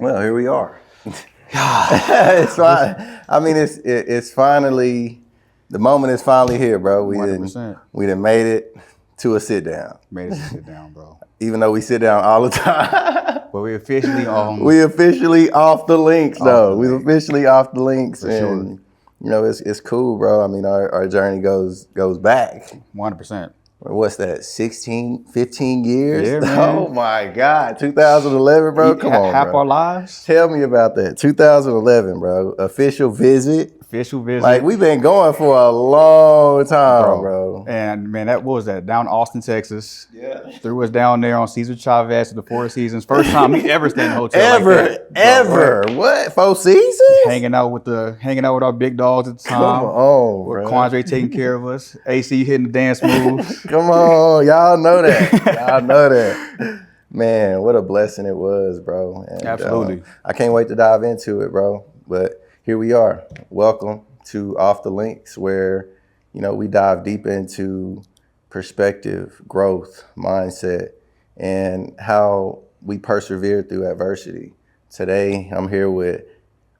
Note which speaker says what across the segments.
Speaker 1: Well, here we are. It's fine. I mean, it's finally, the moment is finally here, bro. We
Speaker 2: 100%.
Speaker 1: done made it to a sit down.
Speaker 2: Made us sit down, bro.
Speaker 1: Even though we sit down all the time.
Speaker 2: But we officially on.
Speaker 1: We officially off the links, though.
Speaker 2: the
Speaker 1: We officially off the links.
Speaker 2: For
Speaker 1: and,
Speaker 2: sure.
Speaker 1: You know, it's cool, bro. I mean, our journey goes back.
Speaker 2: 100%.
Speaker 1: What's that, 16, 15 years?
Speaker 2: Yeah, man.
Speaker 1: Oh, my God. 2011, bro? Come on,
Speaker 2: half
Speaker 1: bro.
Speaker 2: our lives.
Speaker 1: Tell me about that. 2011, bro. Official visit.
Speaker 2: Official visit.
Speaker 1: Like, we've been going for a long time, bro.
Speaker 2: And, man, what was that? Down in Austin, Texas.
Speaker 1: Yeah.
Speaker 2: Threw us down there on Cesar Chavez to the Four Seasons. First time we ever stayed in a hotel
Speaker 1: Ever. What? Four Seasons?
Speaker 2: Hanging out with our big dogs at the time.
Speaker 1: Come on,
Speaker 2: With
Speaker 1: bro.
Speaker 2: Quandre taking care of us. AC hitting the dance moves.
Speaker 1: Come on. Y'all know that. Y'all know that. Man, what a blessing it was, bro. And,
Speaker 2: Absolutely.
Speaker 1: I can't wait to dive into it, bro. But here we are. Welcome to Off the Links, where, you know, we dive deep into perspective, growth, mindset, and how we persevere through adversity. Today, I'm here with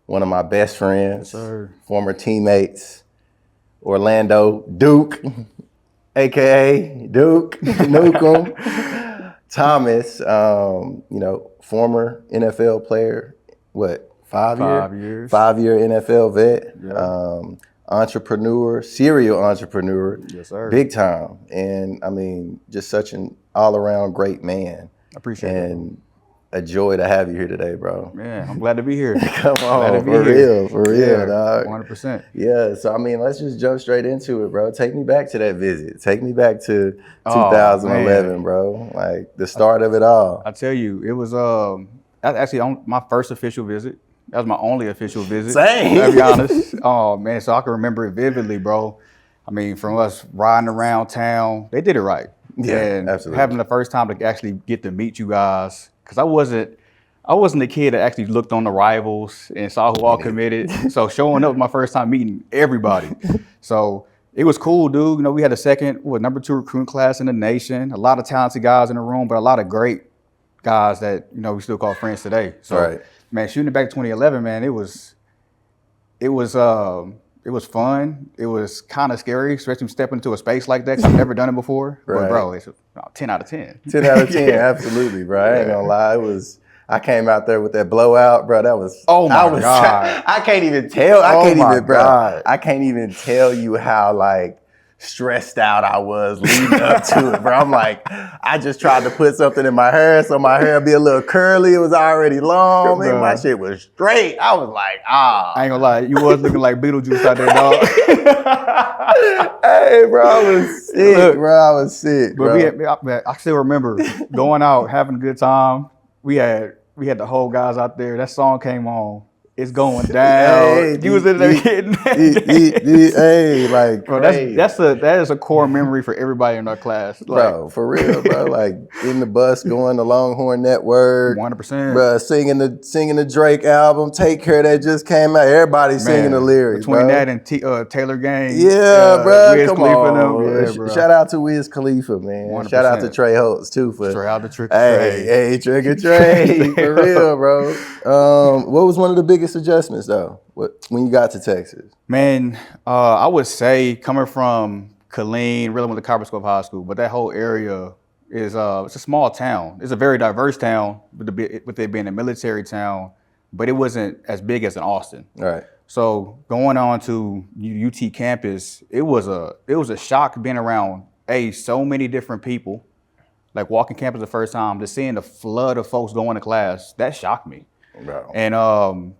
Speaker 1: one of my best friends, former teammates, Orlando Duke, AKA Duke Nukem, Thomas, you know, former NFL player, what, 5 years? 5 year NFL vet, entrepreneur, serial entrepreneur,
Speaker 2: Yes, sir.
Speaker 1: big time. And I mean, just such an all around great man.
Speaker 2: I appreciate it.
Speaker 1: And a joy to have you here today, bro.
Speaker 2: Man, I'm glad to be here.
Speaker 1: Come on, for real, dog.
Speaker 2: 100%.
Speaker 1: Yeah, so I mean, let's just jump straight into it, bro. Take me back to that visit. Take me back to 2011, bro. Like the start of it all.
Speaker 2: I tell you, it was actually on my first official visit. That was my only official visit.
Speaker 1: Same.
Speaker 2: To be honest. Oh man, so I can remember it vividly, bro. I mean, from us riding around town, they did it right.
Speaker 1: Yeah,
Speaker 2: and
Speaker 1: absolutely.
Speaker 2: Having the first time to actually get to meet you guys, because I wasn't the kid that actually looked on the rivals and saw who all committed. So showing up was my first time meeting everybody. So it was cool, dude. You know, we had the number 2 recruiting class in the nation. A lot of talented guys in the room, but a lot of great guys that, you know, we still call friends today. So, man, shooting it back to 2011, man, it was fun. It was kind of scary, especially stepping into a space like that, because I've never done it before. But, bro, it's 10 out of 10.
Speaker 1: 10 out of 10, absolutely, bro. I ain't gonna lie. I came out there with that blowout, bro. That was, God. I can't even tell. I can't even tell you how, like, stressed out I was leading up to it, bro. I'm like, I just tried to put something in my hair so my hair would be a little curly. It was already long. Man, my shit was straight. I was like,
Speaker 2: I ain't gonna lie, you was looking like Beetlejuice out there, dog.
Speaker 1: Hey, bro, I was sick,
Speaker 2: But I still remember going out, having a good time. We had the whole guys out there. That song came on. It's going down.
Speaker 1: Hey,
Speaker 2: you was in there hitting that.
Speaker 1: Hey, like,
Speaker 2: bro, that is a core memory for everybody in our class. Like,
Speaker 1: bro, for real, bro. Like in the bus going to Longhorn Network.
Speaker 2: 100%.
Speaker 1: Bro, singing the Drake album, Take Care, that just came out. Everybody singing the lyrics,
Speaker 2: between
Speaker 1: bro.
Speaker 2: that and Taylor Gang.
Speaker 1: Yeah, bro.
Speaker 2: Wiz
Speaker 1: Come
Speaker 2: Khalifa
Speaker 1: on.
Speaker 2: Yeah, bro.
Speaker 1: Shout out to Wiz Khalifa, man.
Speaker 2: 100%.
Speaker 1: Shout out to Trey Holtz too for.
Speaker 2: Straight out the Trick or Trey.
Speaker 1: Hey, Trick or Trey. For real, bro. What was one of the biggest adjustments though? When you got to Texas?
Speaker 2: Man, I would say coming from Killeen, really went to Copper Scope High School, but that whole area is it's a small town. It's a very diverse town, with it being a military town, but it wasn't as big as in Austin.
Speaker 1: Right.
Speaker 2: So going on to UT campus, it was a shock being around so many different people. Like walking campus the first time, just seeing the flood of folks going to class, that shocked me.
Speaker 1: Bro.
Speaker 2: And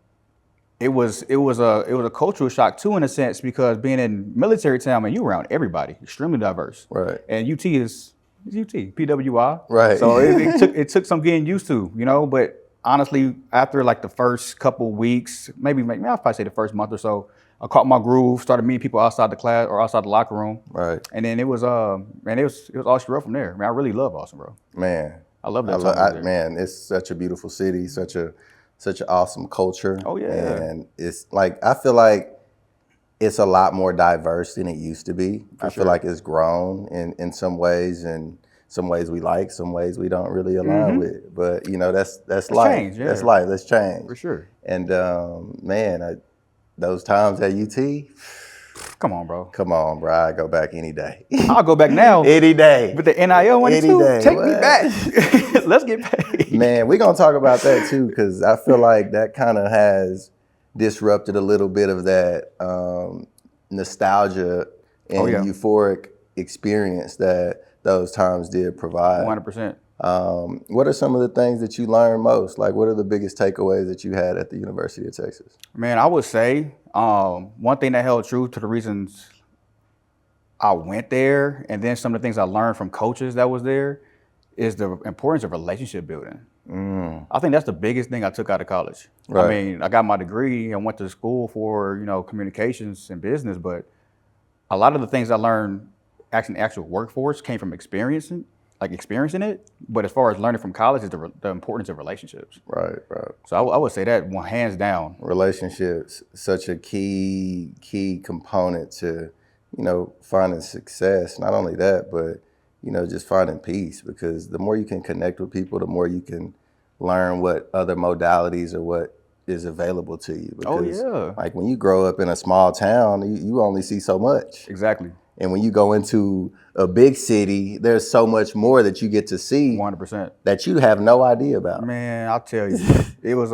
Speaker 2: it was a cultural shock too, in a sense, because being in military town, man, you around everybody, extremely diverse.
Speaker 1: Right.
Speaker 2: And UT is UT, PWI.
Speaker 1: Right.
Speaker 2: So it took some getting used to, you know. But honestly, after like the first couple weeks, maybe I'll probably say the first month or so, I caught my groove, started meeting people outside the class or outside the locker room.
Speaker 1: Right.
Speaker 2: And then it was all she wrote from there. Man, I really love Austin, bro.
Speaker 1: Man.
Speaker 2: I love that.
Speaker 1: Man, it's such a beautiful city, such an awesome culture.
Speaker 2: Oh yeah.
Speaker 1: And it's like, I feel like it's a lot more diverse than it used to be. I feel like it's grown in some ways, and some ways we like, some ways we don't really align
Speaker 2: Mm-hmm.
Speaker 1: with. But you know, that's
Speaker 2: That's
Speaker 1: life.
Speaker 2: change, yeah.
Speaker 1: That's life. That's change.
Speaker 2: For sure.
Speaker 1: And man, those times at UT,
Speaker 2: Come on, bro.
Speaker 1: come on, bro. I go back any day.
Speaker 2: I'll go back now.
Speaker 1: Any day.
Speaker 2: With the NIL money
Speaker 1: Any
Speaker 2: too.
Speaker 1: day.
Speaker 2: Take
Speaker 1: What?
Speaker 2: me back. Let's get paid.
Speaker 1: Man, we're going to talk about that too, because I feel like that kind of has disrupted a little bit of that nostalgia and euphoric experience that those times did provide.
Speaker 2: 100%.
Speaker 1: What are some of the things that you learned most? Like, what are the biggest takeaways that you had at the University of Texas?
Speaker 2: Man, I would say one thing that held true to the reasons I went there, and then some of the things I learned from coaches that was there, is the importance of relationship building. I think that's the biggest thing I took out of college.
Speaker 1: Right.
Speaker 2: I mean, I got my degree and went to school for, communications and business, but a lot of the things I learned actually in the actual workforce came from experiencing it. But as far as learning from college is the importance of relationships.
Speaker 1: Right.
Speaker 2: So I would say that one hands down.
Speaker 1: Relationships, such a key component to, finding success. Not only that, but, just finding peace, because the more you can connect with people, the more you can learn what other modalities or what is available to you. Because, like when you grow up in a small town, you only see so much.
Speaker 2: Exactly.
Speaker 1: And when you go into a big city, there's so much more that you get to see
Speaker 2: 100%.
Speaker 1: that you have no idea about.
Speaker 2: Man, I'll tell you, it was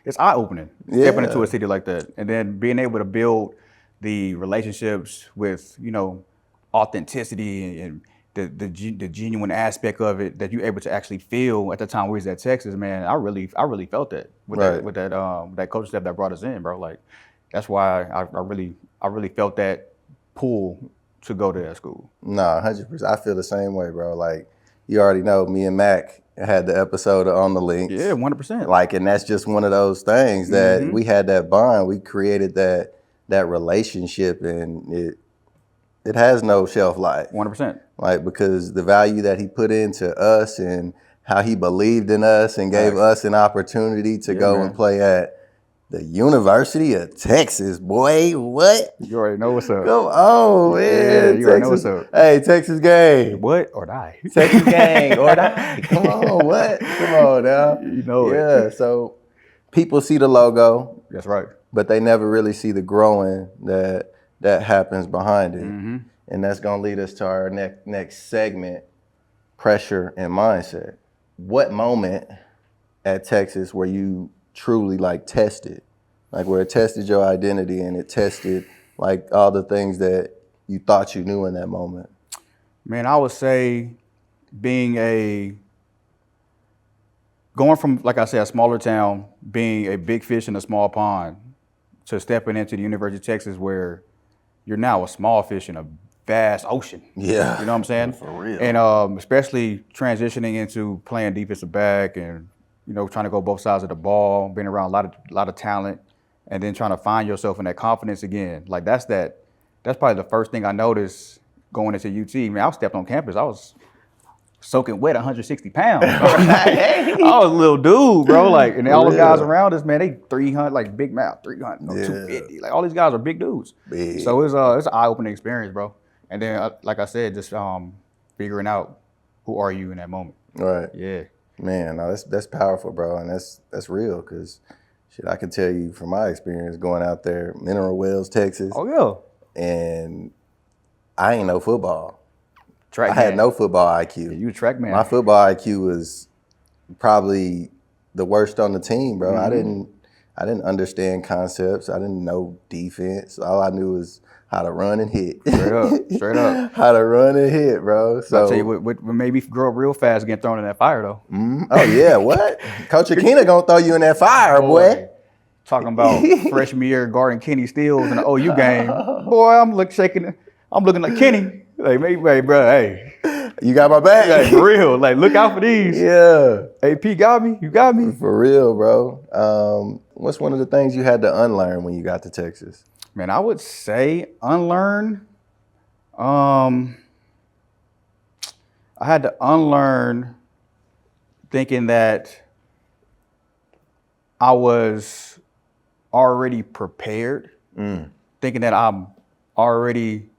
Speaker 2: it's eye-opening stepping into a city like that, and then being able to build the relationships with authenticity and the genuine aspect of it that you're able to actually feel at the time we was at Texas. Man, I really felt that with that coaching staff that brought us in, bro. Like that's why I really felt that pull to go to that school.
Speaker 1: No, 100%. I feel the same way, bro. Like you already know, me and Mac had the episode on the links.
Speaker 2: Yeah, 100%.
Speaker 1: Like, and that's just one of those things that we had that bond. We created that relationship, and it has no shelf life.
Speaker 2: 100%.
Speaker 1: Like, because the value that he put into us and how he believed in us and gave us an opportunity to go and play at the University of Texas, boy. What?
Speaker 2: You already know what's up.
Speaker 1: Come on, man.
Speaker 2: Yeah, you already know what's up.
Speaker 1: Hey, Texas gang.
Speaker 2: What or die?
Speaker 1: Texas gang or die. Come on, what? Come on now.
Speaker 2: You know it.
Speaker 1: Yeah, so people see the logo.
Speaker 2: That's right.
Speaker 1: But they never really see the growing that happens behind it. And that's going to lead us to our next segment, pressure and mindset. What moment at Texas were you truly tested, where it tested your identity and it tested all the things that you thought you knew in that moment?
Speaker 2: Man, I would say going from, like I said, a smaller town, being a big fish in a small pond, to stepping into the University of Texas where you're now a small fish in a vast ocean.
Speaker 1: Yeah.
Speaker 2: You know what I'm saying?
Speaker 1: For real.
Speaker 2: And especially transitioning into playing defensive back and trying to go both sides of the ball, being around a lot of talent, and then trying to find yourself in that confidence again. Like that's probably the first thing I noticed going into UT. Man, I stepped on campus, I was soaking wet, 160 pounds. I was a little dude, bro. And all the guys around us, man, they 300, big mouth, 300, 250. All these guys are big dudes.
Speaker 1: Big.
Speaker 2: So it's an eye-opening experience, bro. And then, like I said, just figuring out who are you in that moment.
Speaker 1: Right.
Speaker 2: Yeah.
Speaker 1: Man, no, that's powerful, bro, and that's real. Cause shit, I can tell you from my experience going out there, Mineral Wells, Texas.
Speaker 2: Oh yeah.
Speaker 1: And I ain't no football.
Speaker 2: Track
Speaker 1: I
Speaker 2: man.
Speaker 1: had no football IQ.
Speaker 2: Yeah, you a track man.
Speaker 1: My football IQ was probably the worst on the team, bro. I didn't understand concepts. I didn't know defense. All I knew was how to run and hit.
Speaker 2: Straight up.
Speaker 1: How to run and hit, bro. So
Speaker 2: I'll tell you what made me grow up real fast getting thrown in that fire, though.
Speaker 1: Oh, yeah, what? Coach Akina gonna throw you in that fire, boy.
Speaker 2: Talking about freshman year guarding Kenny Stills in the OU game. Boy, I'm looking like Kenny. Like, hey, bro, hey.
Speaker 1: You got my back.
Speaker 2: Like, for real. Look out for these.
Speaker 1: Yeah.
Speaker 2: AP got me. You got me.
Speaker 1: For real, bro. What's one of the things you had to unlearn when you got to Texas?
Speaker 2: Man, I would say unlearn. I had to unlearn thinking that I was already prepared, thinking that I'm already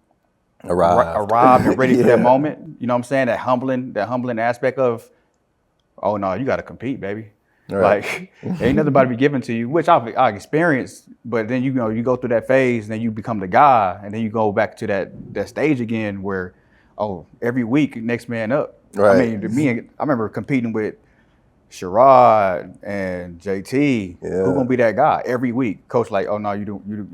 Speaker 1: Arrived.
Speaker 2: arrived and ready for that
Speaker 1: Yeah.
Speaker 2: moment. You know what I'm saying? That humbling aspect of, oh no, you got to compete, baby.
Speaker 1: Right.
Speaker 2: Like ain't nothing about to be given to you, which I've experienced. But then you know you go through that phase, and then you become the guy, and then you go back to that stage again where, oh, every week next man up. I
Speaker 1: Right.
Speaker 2: mean, I remember competing with Sherrod and JT. Who
Speaker 1: Yeah.
Speaker 2: gonna be that guy every week? Coach like, oh no, you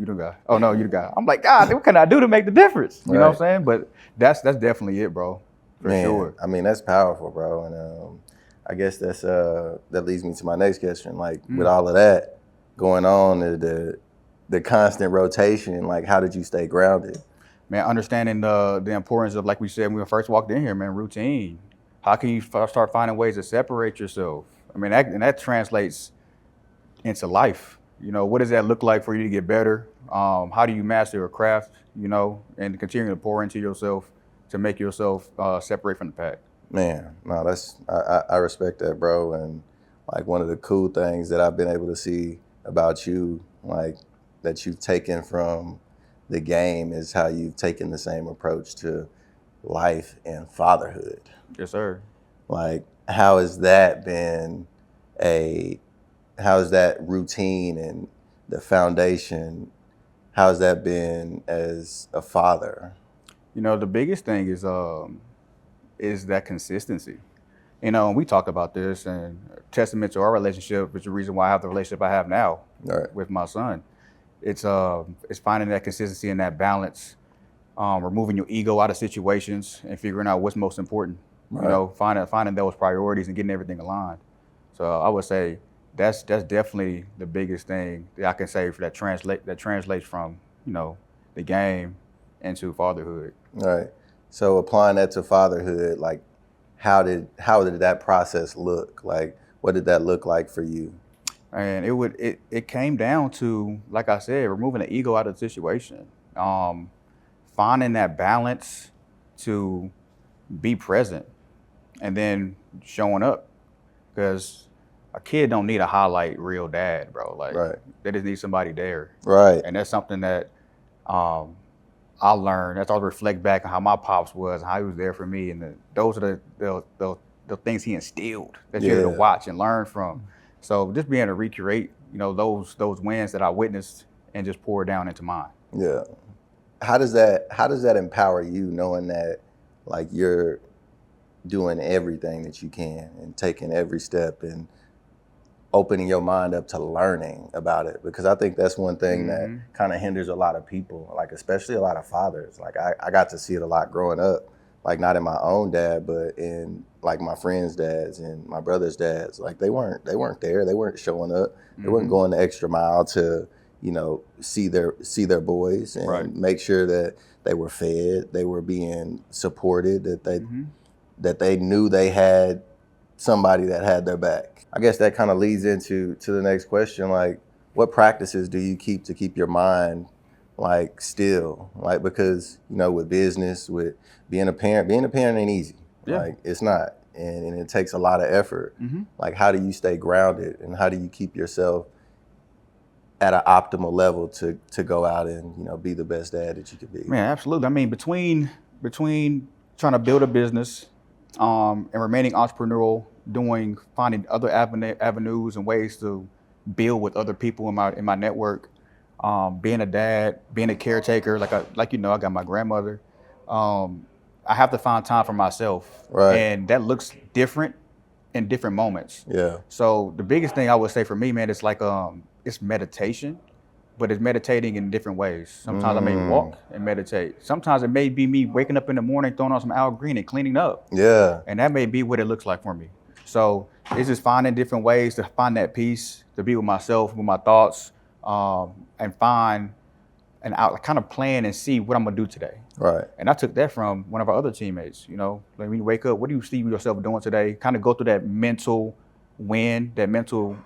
Speaker 2: the guy. Oh no, you the guy. I'm like, God, what can I do to make the difference? You know what
Speaker 1: Right.
Speaker 2: I'm saying? But that's definitely it, bro, for
Speaker 1: Man,
Speaker 2: sure.
Speaker 1: I mean that's powerful, bro. And I guess that leads me to my next question. Like with all of that going on, the constant rotation, like how did you stay grounded?
Speaker 2: Man, understanding the importance of, like we said when we first walked in here, man, routine. How can you start finding ways to separate yourself? I mean, that translates into life. You know, what does that look like for you to get better? How do you master a craft? You know, and continue to pour into yourself to make yourself separate from the pack.
Speaker 1: Man, no, I respect that, bro. And like one of the cool things that I've been able to see about you, like that you've taken from the game, is how you've taken the same approach to life and fatherhood.
Speaker 2: Yes, sir.
Speaker 1: Like, how has that been a, how has that routine and the foundation, how has that been as a father?
Speaker 2: You know, the biggest thing is that consistency. You know, and we talked about this, and testament to our relationship is the reason why I have the relationship I have now
Speaker 1: All right.
Speaker 2: with my son. It's finding that consistency and that balance, removing your ego out of situations and figuring out what's most important. You
Speaker 1: Right.
Speaker 2: know, finding those priorities and getting everything aligned. So I would say that's definitely the biggest thing that I can say for that translates from, you know, the game into fatherhood.
Speaker 1: All right. So applying that to fatherhood, like how did that process look? Like what did that look like for you?
Speaker 2: And it came down to, like I said, removing the ego out of the situation, finding that balance to be present, and then showing up, because a kid don't need a highlight real dad, bro. Like
Speaker 1: Right.
Speaker 2: they just need somebody there,
Speaker 1: Right.
Speaker 2: and that's something that um, I learned. That's all reflect back on how my pops was and how he was there for me, and those are the things he instilled that you're able to
Speaker 1: Yeah.
Speaker 2: watch and learn from. So just being able to recreate, you know, those wins that I witnessed and just pour it down into mine.
Speaker 1: Yeah. How does that empower you knowing that like you're doing everything that you can and taking every step and opening your mind up to learning about it? Because I think that's one thing that kind of hinders a lot of people, like especially a lot of fathers. Like I got to see it a lot growing up, like not in my own dad, but in like my friends' dads and my brother's dads. Like they weren't there. They weren't showing up. They weren't going the extra mile to, you know, see their boys and
Speaker 2: Right.
Speaker 1: make sure that they were fed, they were being supported, that they knew they had somebody that had their back. I guess that kind of leads into the next question, like what practices do you keep to keep your mind like still? Like because, you know, with business, with being a parent ain't easy.
Speaker 2: Yeah.
Speaker 1: Like it's not. And it takes a lot of effort. Like how do you stay grounded and how do you keep yourself at an optimal level to go out and, you know, be the best dad that you could be?
Speaker 2: Man, absolutely. I mean, between trying to build a business, and remaining entrepreneurial, finding other avenues and ways to build with other people in my network, being a dad, being a caretaker, like you know, I got my grandmother. I have to find time for myself,
Speaker 1: Right.
Speaker 2: and that looks different in different moments.
Speaker 1: Yeah.
Speaker 2: So the biggest thing I would say for me, man, it's like it's meditation, but it's meditating in different ways. Sometimes I may walk and meditate. Sometimes it may be me waking up in the morning, throwing on some Al Green and cleaning up.
Speaker 1: Yeah.
Speaker 2: And that may be what it looks like for me. So it's just finding different ways to find that peace, to be with myself, with my thoughts, and find and out kind of plan and see what I'm gonna do today.
Speaker 1: Right.
Speaker 2: And I took that from one of our other teammates. You know, like when you wake up, what do you see yourself doing today? Kind of go through that mental that mental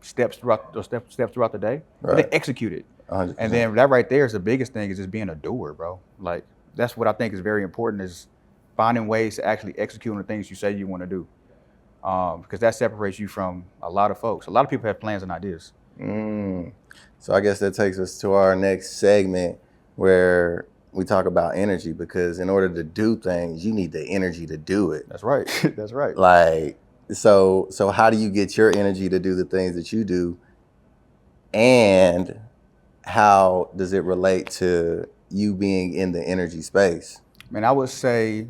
Speaker 2: steps throughout the day, but then
Speaker 1: Right.
Speaker 2: execute it.
Speaker 1: 100%.
Speaker 2: And then that right there is the biggest thing, is just being a doer, bro. Like that's what I think is very important, is finding ways to actually execute on the things you say you want to do. Because that separates you from a lot of folks. A lot of people have plans and ideas.
Speaker 1: So I guess that takes us to our next segment where we talk about energy, because in order to do things, you need the energy to do it.
Speaker 2: That's right. That's right.
Speaker 1: Like, so how do you get your energy to do the things that you do? And how does it relate to you being in the energy space?
Speaker 2: Man, I would say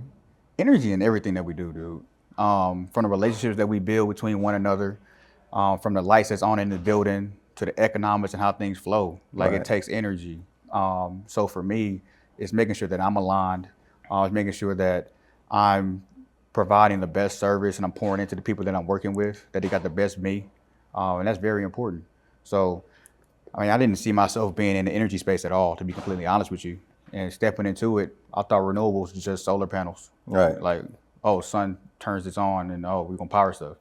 Speaker 2: energy in everything that we do, dude. From the relationships that we build between one another, from the lights that's on in the building to the economics and how things flow. Like
Speaker 1: Right.
Speaker 2: it takes energy. So for me, it's making sure that I'm aligned. It's making sure that I'm providing the best service and I'm pouring into the people that I'm working with, that they got the best me. And that's very important. So, I mean, I didn't see myself being in the energy space at all, to be completely honest with you. And stepping into it, I thought renewables was just solar panels.
Speaker 1: Right.
Speaker 2: Like, oh, sun turns this on and oh, we're gonna power stuff.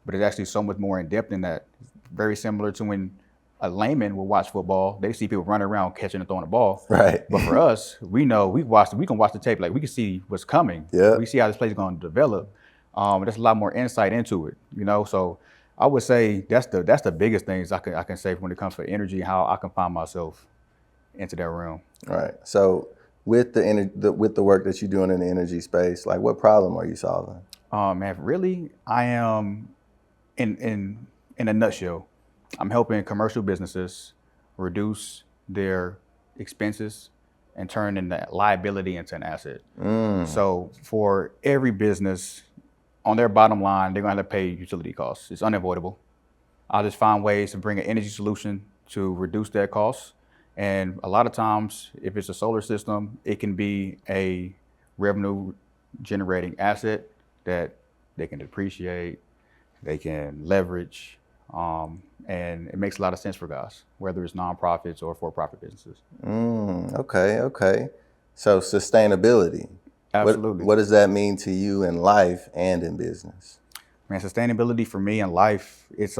Speaker 2: But it's actually so much more in depth than that. Very similar to when a layman will watch football. They see people running around catching and throwing the ball.
Speaker 1: Right.
Speaker 2: But for us, we know we can watch the tape. Like we can see what's coming.
Speaker 1: Yeah.
Speaker 2: We see how this place is going to develop. There's a lot more insight into it, you know. So I would say that's the biggest things I can say when it comes to energy, how I can find myself into that realm.
Speaker 1: Right. So with with the work that you're doing in the energy space, like what problem are you solving?
Speaker 2: Man, really, I am in a nutshell, I'm helping commercial businesses reduce their expenses and turn the liability into an asset. So for every business, on their bottom line, they're gonna have to pay utility costs. It's unavoidable. I'll just find ways to bring an energy solution to reduce that cost. And a lot of times, if it's a solar system, it can be a revenue generating asset that they can depreciate, they can leverage, and it makes a lot of sense for guys, whether it's nonprofits or for-profit businesses.
Speaker 1: Okay. So sustainability.
Speaker 2: Absolutely.
Speaker 1: What does that mean to you in life and in business?
Speaker 2: Man, sustainability for me in life, it's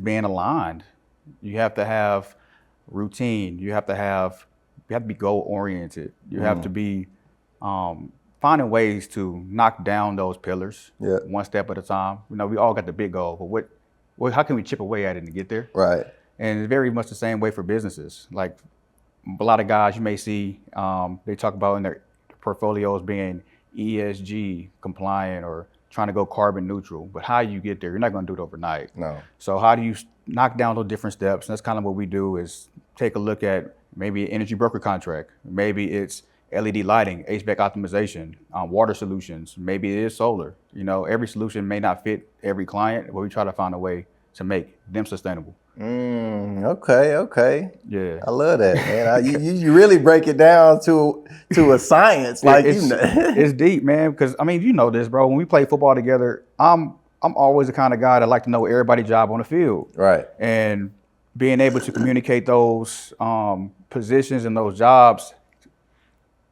Speaker 2: being aligned. You have to have routine. You have to be goal oriented. You have to be finding ways to knock down those pillars one step at a time. You know, we all got the big goal, but how can we chip away at it and get there?
Speaker 1: Right.
Speaker 2: And it's very much the same way for businesses. Like a lot of guys you may see, they talk about in their portfolios being ESG compliant or trying to go carbon neutral. But how you get there, you're not going to do it overnight.
Speaker 1: No.
Speaker 2: So how do you knock down those different steps? And that's kind of what we do is take a look at maybe an energy broker contract. Maybe it's LED lighting, HVAC optimization, water solutions. Maybe it is solar. You know, every solution may not fit every client, but we try to find a way to make them sustainable.
Speaker 1: Okay.
Speaker 2: Yeah.
Speaker 1: I love that, man. You really break it down to a science. Like
Speaker 2: it's deep, man. Because I mean, you know this, bro. When we play football together, I'm always the kind of guy that like to know everybody's job on the field.
Speaker 1: Right.
Speaker 2: And being able to communicate those positions and those jobs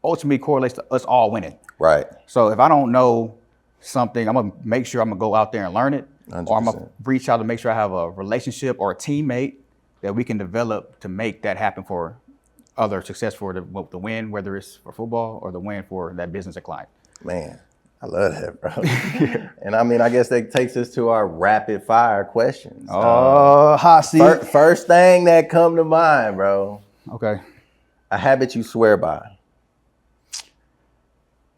Speaker 2: ultimately correlates to us all winning.
Speaker 1: Right.
Speaker 2: So if I don't know something, I'm gonna make sure I'm gonna go out there and learn it,
Speaker 1: 100%.
Speaker 2: or I'm gonna reach out to make sure I have a relationship or a teammate that we can develop to make that happen for other success for the win, whether it's for football or the win for that business or client.
Speaker 1: Man, I love that, bro. And I mean, I guess that takes us to our rapid fire questions.
Speaker 2: Hot seat.
Speaker 1: First thing that come to mind, bro.
Speaker 2: Okay.
Speaker 1: A habit you swear by.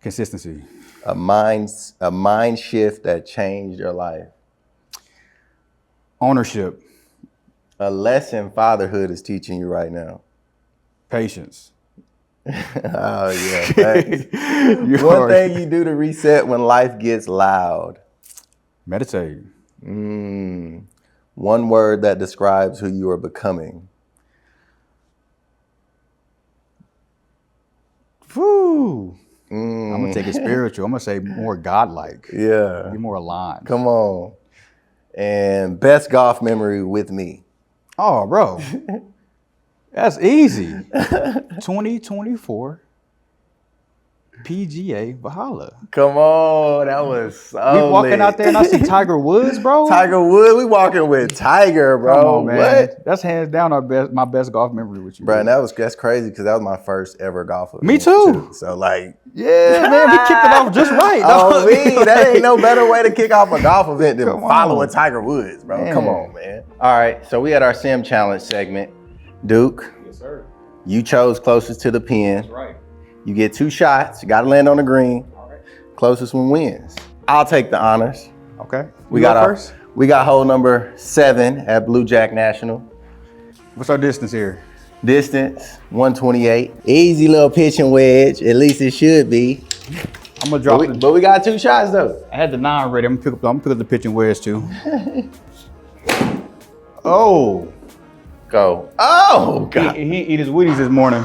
Speaker 2: Consistency.
Speaker 1: A mind shift that changed your life.
Speaker 2: Ownership.
Speaker 1: A lesson fatherhood is teaching you right now.
Speaker 2: Patience.
Speaker 1: Oh yeah. Thanks. One thing you do to reset when life gets loud.
Speaker 2: Meditate.
Speaker 1: One word that describes who you are becoming.
Speaker 2: Whew. I'm gonna take it spiritual. I'm gonna say more godlike.
Speaker 1: Yeah.
Speaker 2: Be more aligned.
Speaker 1: Come on. And best golf memory with me.
Speaker 2: Oh, bro. That's easy. 2024 PGA Valhalla.
Speaker 1: Come on, that was so
Speaker 2: We walking
Speaker 1: lit.
Speaker 2: out there and I see Tiger Woods, bro.
Speaker 1: Tiger Woods, we walking with Tiger, bro.
Speaker 2: Come on, man.
Speaker 1: What?
Speaker 2: That's hands down my best golf memory with you,
Speaker 1: Bro, and that's crazy because that was my first ever golf event.
Speaker 2: Me too.
Speaker 1: So like,
Speaker 2: yeah, man, we kicked it off just right.
Speaker 1: oh, me, that ain't no better way to kick off a golf event than
Speaker 2: Come
Speaker 1: following
Speaker 2: on.
Speaker 1: Tiger Woods, bro.
Speaker 2: Man.
Speaker 1: Come on, man. All right, so we had our Sim Challenge segment. Duke,
Speaker 2: Yes, sir.
Speaker 1: You chose closest to the pin.
Speaker 2: That's right.
Speaker 1: You get 2 shots. You got to land on the green.
Speaker 2: All right.
Speaker 1: Closest one wins. I'll take the honors.
Speaker 2: Okay.
Speaker 1: We
Speaker 2: You
Speaker 1: got
Speaker 2: go first.
Speaker 1: We got hole number 7 at Blue Jack National.
Speaker 2: What's our distance here?
Speaker 1: Distance 128. Easy little pitching wedge. At least it should be.
Speaker 2: I'm gonna drop
Speaker 1: But we got 2 shots though.
Speaker 2: I had the 9 ready. I'm gonna pick up the pitching wedge too. Oh.
Speaker 1: Go. Oh God.
Speaker 2: He ate his Wheaties this morning.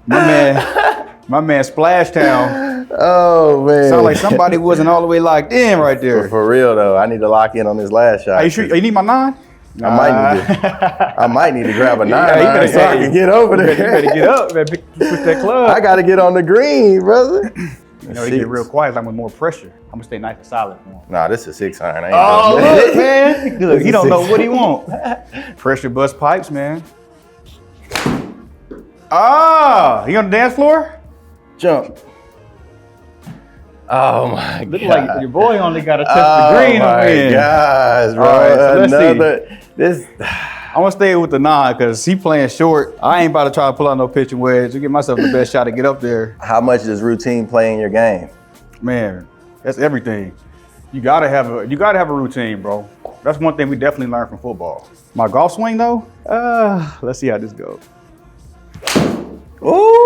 Speaker 2: My man Splash Town.
Speaker 1: Oh man.
Speaker 2: Sound like somebody wasn't all the way locked in right there.
Speaker 1: For real though, I need to lock in on this last shot.
Speaker 2: Are you sure? You need my 9?
Speaker 1: I might need to grab a 9
Speaker 2: Yeah,
Speaker 1: so I can get over there.
Speaker 2: You better get up, man. Push that club.
Speaker 1: I gotta get on the green, brother.
Speaker 2: You know, they get real quiet, like with more pressure. I'm gonna stay nice and solid for him.
Speaker 1: Nah, this is 6 iron. I ain't
Speaker 2: Oh,
Speaker 1: doing that.
Speaker 2: look, man. Look, he don't know what he want. Pressure bust pipes, man. Ah, he on the dance floor?
Speaker 1: Jump. Oh my
Speaker 2: Look
Speaker 1: God.
Speaker 2: like your boy only got to touch the green
Speaker 1: Oh
Speaker 2: on
Speaker 1: my
Speaker 2: in.
Speaker 1: gosh, bro.
Speaker 2: All right, so let's see.
Speaker 1: This.
Speaker 2: I'm gonna stay with the 9 because he playing short. I ain't about to try to pull out no pitching wedge to get myself the best shot to get up there.
Speaker 1: How much does routine play in your game?
Speaker 2: Man, that's everything. You gotta have a routine, bro. That's one thing we definitely learned from football. My golf swing though, let's see how this goes.
Speaker 1: Ooh.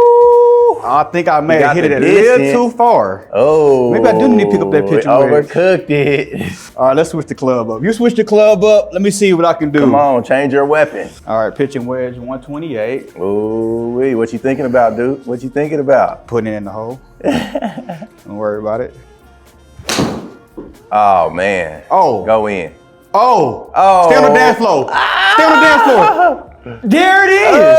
Speaker 2: I think I may have
Speaker 1: got
Speaker 2: hit it
Speaker 1: the
Speaker 2: a little
Speaker 1: distance.
Speaker 2: too far.
Speaker 1: Oh.
Speaker 2: Maybe I do need to pick up that pitching wedge.
Speaker 1: Overcooked it.
Speaker 2: All right, let's switch the club up. You switch the club up. Let me see what I can do.
Speaker 1: Come on, change your weapon.
Speaker 2: All right, pitching wedge 128.
Speaker 1: Ooh, what you thinking about, dude? What you thinking about?
Speaker 2: Putting it in the hole. Don't worry about it.
Speaker 1: Oh man.
Speaker 2: Oh.
Speaker 1: Go in.
Speaker 2: Oh.
Speaker 1: Oh.
Speaker 2: Stay on the dance floor. Stay on the dance floor. There it is.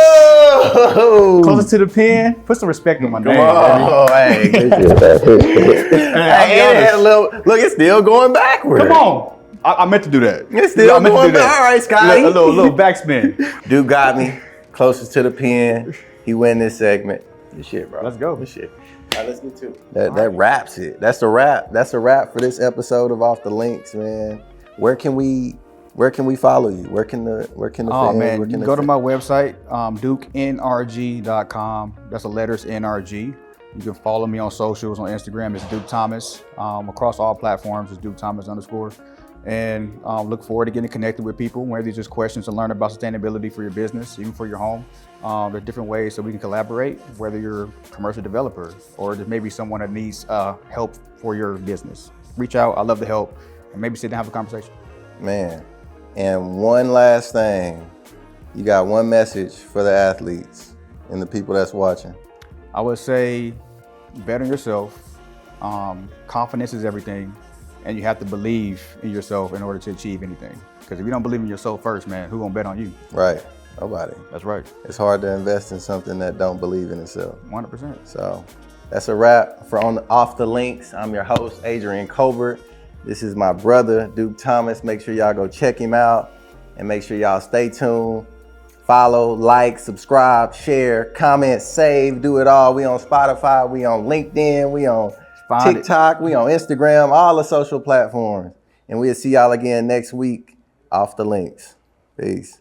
Speaker 1: Oh.
Speaker 2: Closer to the pin. Put some respect on my name.
Speaker 1: Oh, hey. Hey, it had a little, look, it's still going backward.
Speaker 2: Come on. I meant to do that.
Speaker 1: It's still going back. All right, Scotty.
Speaker 2: A little backspin.
Speaker 1: Dude got me closest to the pin. He win this segment. Good shit, bro.
Speaker 2: Let's go.
Speaker 1: Good shit. All right, let's get to it. That wraps it. That's a wrap. That's a wrap for this episode of Off the Links, man. Where can we follow you? Where can the
Speaker 2: Oh man, you can go to my website, dukenrg.com. That's the letters NRG. You can follow me on socials. On Instagram, it's Duke Thomas. Across all platforms, it's Duke Thomas _. And look forward to getting connected with people, whether it's just questions to learn about sustainability for your business, even for your home. There's different ways that we can collaborate, whether you're a commercial developer or there may be someone that needs help for your business. Reach out, I love to help, and maybe sit down and have a conversation.
Speaker 1: Man, and one last thing. You got one message for the athletes and the people that's watching.
Speaker 2: I would say bet on yourself. Confidence is everything, and you have to believe in yourself in order to achieve anything. Because if you don't believe in yourself first, man, who gonna bet on you?
Speaker 1: Right, nobody.
Speaker 2: That's right.
Speaker 1: It's hard to invest in something that don't believe in itself.
Speaker 2: 100%.
Speaker 1: So that's a wrap for Off the Links. I'm your host, Adrian Colbert. This is my brother, Duke Thomas. Make sure y'all go check him out and make sure y'all stay tuned. Follow, like, subscribe, share, comment, save, do it all. We on Spotify, we on LinkedIn, we on TikTok, we on Instagram, all the social platforms. And we'll see y'all again next week. Off the Links. Peace.